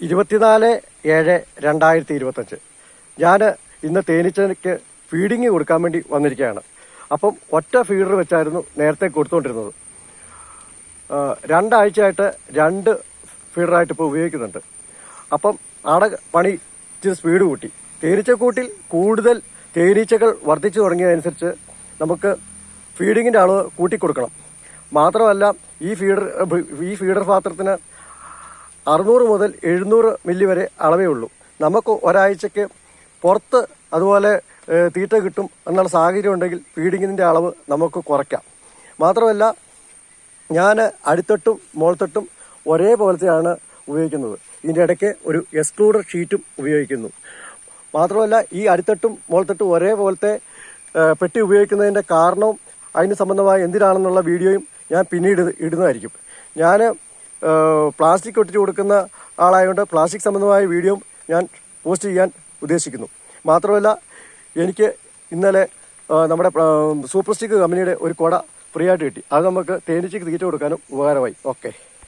24/7/2025 ഞാൻ ഇന്ന് തേനീച്ചയ്ക്ക് ഫീഡിങ് കൊടുക്കാൻ വേണ്ടി വന്നിരിക്കുകയാണ്. അപ്പം ഒറ്റ ഫീഡർ വെച്ചായിരുന്നു നേരത്തെ കൊടുത്തുകൊണ്ടിരുന്നത്. 2 ആഴ്ചയായിട്ട് 2 ഫീഡറായിട്ട് ഇപ്പോൾ ഉപയോഗിക്കുന്നുണ്ട്. അപ്പം ആടെ പണി ഇച്ചിരി സ്പീഡ് കൂട്ടി. തേനീച്ചക്കൂട്ടിൽ കൂടുതൽ തേനീച്ചകൾ വർദ്ധിച്ചു തുടങ്ങിയതനുസരിച്ച് നമുക്ക് ഫീഡിങ്ങിൻ്റെ അളവ് കൂട്ടിക്കൊടുക്കണം. മാത്രമല്ല ഈ ഫീഡർ പാത്രത്തിന് 600 മുതൽ 700 മില്ലി വരെ അളവേ ഉള്ളൂ. നമുക്ക് ഒരാഴ്ചക്ക് പുറത്ത് അതുപോലെ തീറ്റ കിട്ടും എന്നുള്ള സാഹചര്യം ഉണ്ടെങ്കിൽ ഫീഡിങ്ങിൻ്റെ അളവ് നമുക്ക് കുറയ്ക്കാം. മാത്രമല്ല ഞാൻ അടിത്തട്ടും മോൾത്തട്ടും ഒരേപോലത്തെയാണ് ഉപയോഗിക്കുന്നത്. ഇതിൻ്റെ ഇടയ്ക്ക് ഒരു എക്സ്ക്ലൂഡർ ഷീറ്റും ഉപയോഗിക്കുന്നു. മാത്രമല്ല ഈ അടിത്തട്ടും മോൾത്തട്ടും ഒരേപോലത്തെ പെട്ടി ഉപയോഗിക്കുന്നതിൻ്റെ കാരണവും അതിന് സംബന്ധമായ എന്തിനാണെന്നുള്ള വീഡിയോയും ഞാൻ പിന്നീട് ഇടുന്നതായിരിക്കും. ഞാൻ പ്ലാസ്റ്റിക് ഒട്ടിച്ച് കൊടുക്കുന്ന ആളായതുകൊണ്ട് പ്ലാസ്റ്റിക് സംബന്ധമായ വീഡിയോ ഞാൻ പോസ്റ്റ് ചെയ്യാൻ ഉദ്ദേശിക്കുന്നു. മാത്രമല്ല എനിക്ക് ഇന്നലെ നമ്മുടെ സൂപ്പർ സ്റ്റിക്ക് കമ്പനിയുടെ ഒരു കുട ഫ്രീ ആയിട്ട് കിട്ടി. അത് നമുക്ക് തേനീച്ചയ്ക്ക് തീറ്റ കൊടുക്കാനും ഉപകാരമായി. ഓക്കെ.